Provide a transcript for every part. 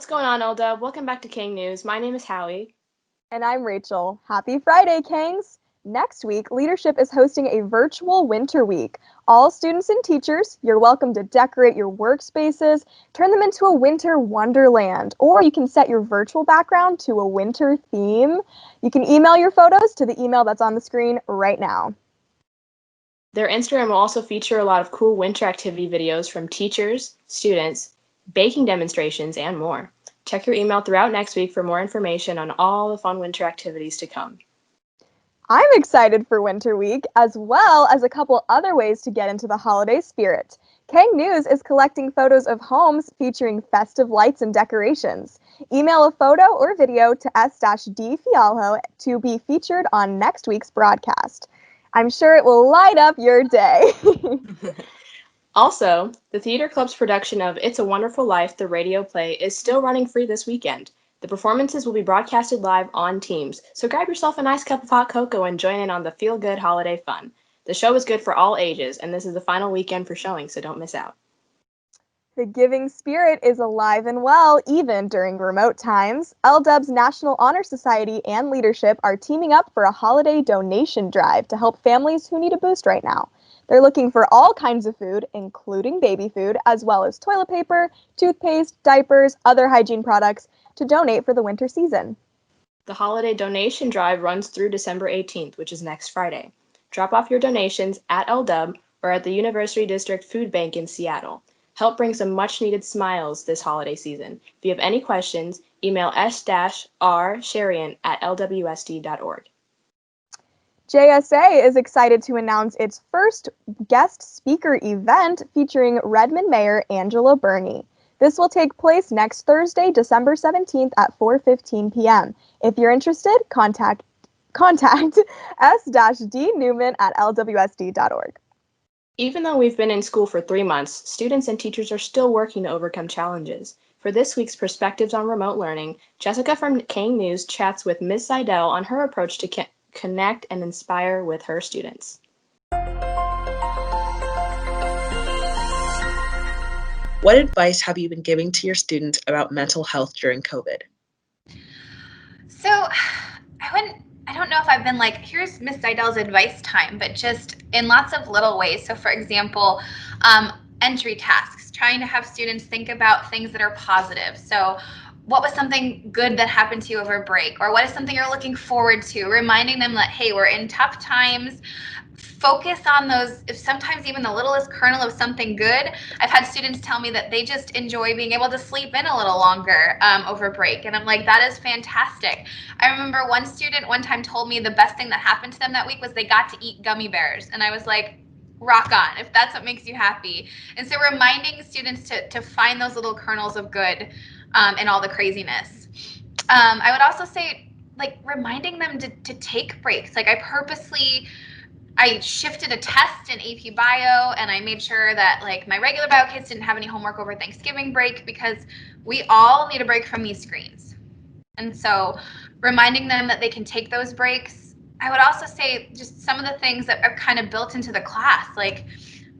going on, LDub? Welcome back to KANG News. My name is Hawe. And I'm Rachael. Happy Friday, Kangs! Next week, leadership is hosting a virtual winter week. All students and teachers, you're welcome to decorate your workspaces, turn them into a winter wonderland, or you can set your virtual background to a winter theme. You can email your photos to the email that's on the screen right now. Their Instagram will also feature a lot of cool winter activity videos from teachers, students, baking demonstrations, and more. Check your email throughout next week for more information on all the fun winter activities to come. I'm excited for Winter Week, as well as a couple other ways to get into the holiday spirit. KANG News is collecting photos of homes featuring festive lights and decorations. Email a photo or video to s-d fialho to be featured on next week's broadcast. I'm sure it will light up your day. Also, the Theater Club's production of It's a Wonderful Life, the radio play, is still running free this weekend. The performances will be broadcasted live on Teams, so grab yourself a nice cup of hot cocoa and join in on the feel-good holiday fun. The show is good for all ages, and this is the final weekend for showing, so don't miss out. The giving spirit is alive and well, even during remote times. LDUB's National Honor Society and leadership are teaming up for a holiday donation drive to help families who need a boost right now. They're looking for all kinds of food, including baby food, as well as toilet paper, toothpaste, diapers, other hygiene products, to donate for the winter season. The holiday donation drive runs through December 18th, which is next Friday. Drop off your donations at LDUB or at the University District Food Bank in Seattle. Help bring some much-needed smiles this holiday season. If you have any questions, email s-rsharian@lwsd.org. JSA is excited to announce its first guest speaker event featuring Redmond Mayor Angela Burney. This will take place next Thursday, December 17th at 4:15 p.m. If you're interested, contact s-dnewman@lwsd.org. Even though we've been in school for 3 months, students and teachers are still working to overcome challenges. For this week's Perspectives on Remote Learning, Jessica from KANG News chats with Ms. Zydel on her approach to connect and inspire with her students. What advice have you been giving to your students about mental health during COVID? So I don't know if I've been like, here's Miss Zydel's advice time, but just in lots of little ways. So for example, entry tasks, trying to have students think about things that are positive. So what was something good that happened to you over break? Or what is something you're looking forward to? Reminding them that, hey, we're in tough times. Focus on those, if sometimes even the littlest kernel of something good. I've had students tell me that they just enjoy being able to sleep in a little longer over break. And I'm like, that is fantastic. I remember one student one time told me the best thing that happened to them that week was they got to eat gummy bears. And I was like, rock on, if that's what makes you happy. And so reminding students to find those little kernels of good in all the craziness. I would also say, like, reminding them to take breaks. Like, I shifted a test in AP Bio, and I made sure that like my regular bio kids didn't have any homework over Thanksgiving break, because we all need a break from these screens. And so reminding them that they can take those breaks. I would also say just some of the things that are kind of built into the class, like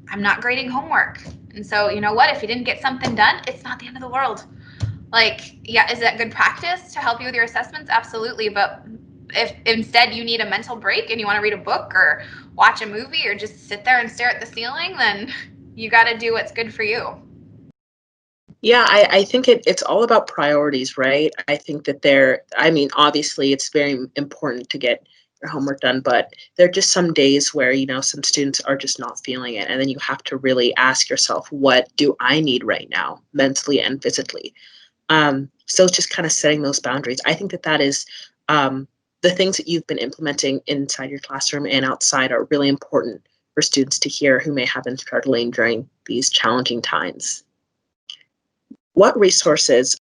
I'm not grading homework. And so, you know what, if you didn't get something done, it's not the end of the world. Like, yeah, is that good practice to help you with your assessments? Absolutely. But if instead you need a mental break and you want to read a book or watch a movie or just sit there and stare at the ceiling, then you got to do what's good for you. Yeah, I think it's all about priorities, right? I think that obviously it's very important to get your homework done, but there are just some days where, some students are just not feeling it. And then you have to really ask yourself, what do I need right now, mentally and physically? So it's just kind of setting those boundaries. I think that is the things that you've been implementing inside your classroom and outside are really important for students to hear who may have been struggling during these challenging times. What resources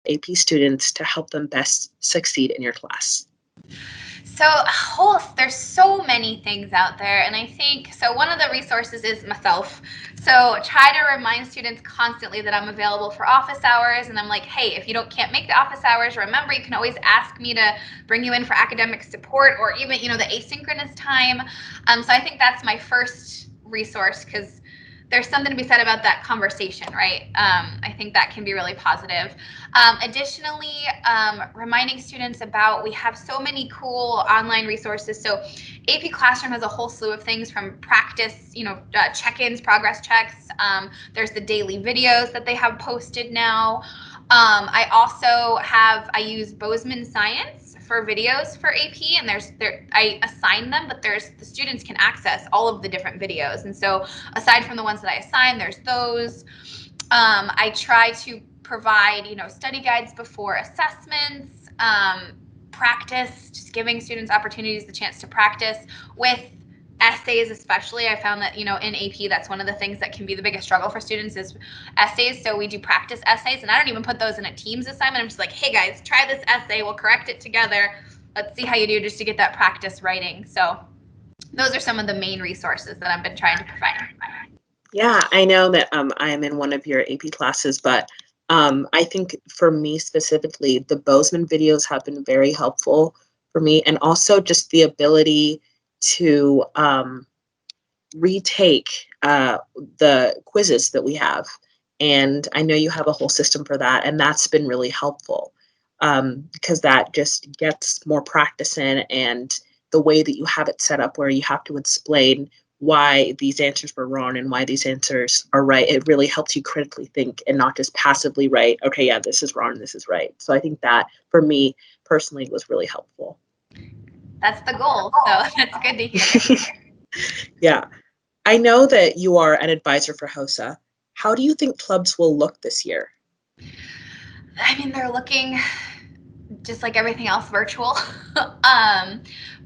AP students to help them best succeed in your class? So there's so many things out there. And I think, so one of the resources is myself. So try to remind students constantly that I'm available for office hours. And I'm like, hey, if you can't make the office hours, remember, you can always ask me to bring you in for academic support or even, the asynchronous time. So I think that's my first resource, because there's something to be said about that conversation, right? I think that can be really positive. Additionally, reminding students about, we have so many cool online resources. So AP Classroom has a whole slew of things, from practice, check-ins, progress checks. There's the daily videos that they have posted now. I use Bozeman Science for videos for AP, and I assign them, but the students can access all of the different videos. And so aside from the ones that I assign, there's those. I try to provide, study guides before assessments, practice, just giving students opportunities, the chance to practice with essays. Especially, I found that, in AP, that's one of the things that can be the biggest struggle for students is essays. So we do practice essays, and I don't even put those in a Teams assignment. I'm just like, hey guys, try this essay, we'll correct it together, let's see how you do, just to get that practice writing. So those are some of the main resources that I've been trying to provide. Yeah, I know that I am in one of your AP classes, but I think for me specifically, the Bozeman videos have been very helpful for me, and also just the ability to retake the quizzes that we have. And I know you have a whole system for that, and that's been really helpful because that just gets more practice in, and the way that you have it set up where you have to explain why these answers were wrong and why these answers are right, it really helps you critically think and not just passively write, okay, yeah, this is wrong, this is right. So I think that for me personally was really helpful. That's the goal, so that's good to hear. Yeah. I know that you are an advisor for HOSA. How do you think clubs will look this year? I mean, they're looking just like everything else, virtual.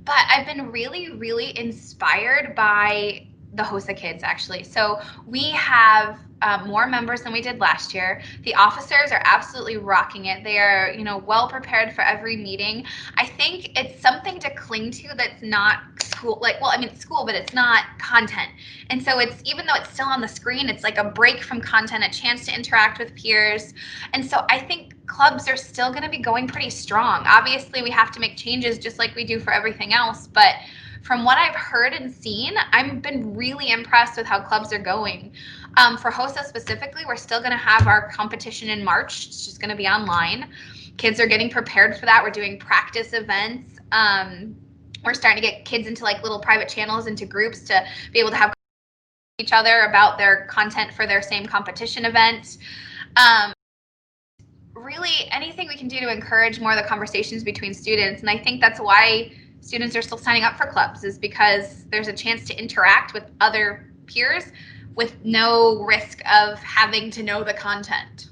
But I've been really, really inspired by the HOSA kids, actually. So we have more members than we did last year. The officers are absolutely rocking it. They are, well prepared for every meeting. I think it's something to cling to that's not school, it's school, but it's not content. And so even though it's still on the screen, it's like a break from content, a chance to interact with peers. And so I think clubs are still going to be going pretty strong. Obviously, we have to make changes just like we do for everything else. But from what I've heard and seen, I've been really impressed with how clubs are going. For HOSA specifically, we're still going to have our competition in March. It's just going to be online. Kids are getting prepared for that. We're doing practice events. We're starting to get kids into little private channels, into groups, to be able to have each other about their content for their same competition event. Really, anything we can do to encourage more of the conversations between students. And I think that's why students are still signing up for clubs, is because there's a chance to interact with other peers with no risk of having to know the content.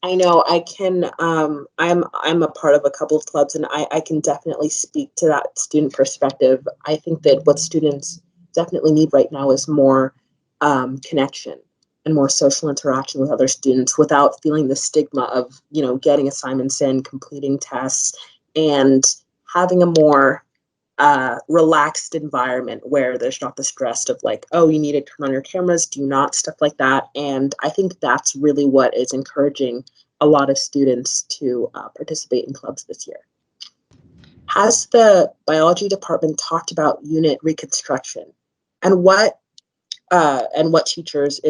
I know I can, I'm a part of a couple of clubs, and I can definitely speak to that student perspective. I think that what students definitely need right now is more connection and more social interaction with other students without feeling the stigma of, getting assignments in, completing tests, and having a more relaxed environment where there's not the stress of oh, you need to turn on your cameras, do not, stuff like that. And I think that's really what is encouraging a lot of students to participate in clubs this year. Has the biology department talked about unit reconstruction, and what teachers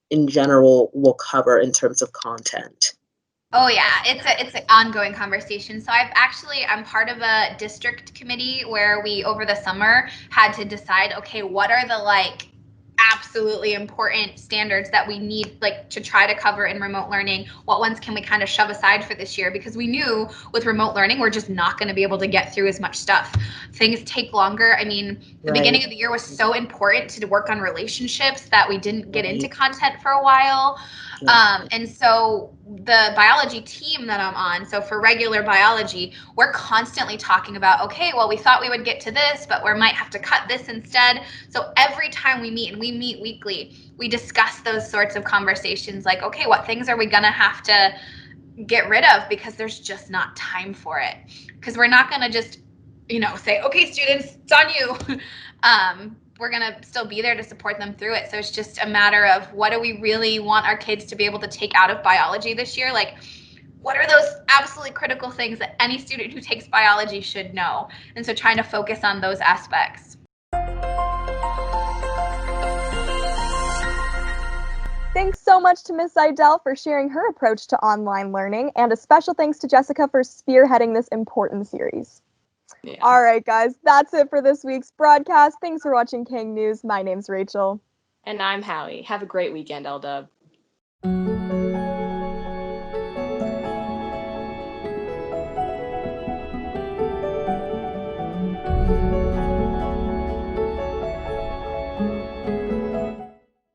in general will cover in terms of content? Oh yeah, it's an ongoing conversation. So I'm part of a district committee where we, over the summer, had to decide, okay, what are the absolutely important standards that we need to try to cover in remote learning? What ones can we kind of shove aside for this year? Because we knew with remote learning, we're just not going to be able to get through as much stuff. Things take longer. I mean, the beginning of the year was so important to work on relationships that we didn't get into content for a while. And so the biology team that I'm on, so for regular biology, we're constantly talking about, okay, well, we thought we would get to this, but we might have to cut this instead. So every time we meet, and we meet weekly, we discuss those sorts of conversations, okay, what things are we going to have to get rid of because there's just not time for it? Because we're not going to just, say, okay, students, it's on you. We're going to still be there to support them through it. So it's just a matter of, what do we really want our kids to be able to take out of biology this year? What are those absolutely critical things that any student who takes biology should know? And so trying to focus on those aspects. Thanks so much to Miss Zydel for sharing her approach to online learning, and a special thanks to Jessica for spearheading this important series. Yeah. All right, guys, that's it for this week's broadcast. Thanks for watching KANG News. My name's Rachel. And I'm Hawe. Have a great weekend, LDub.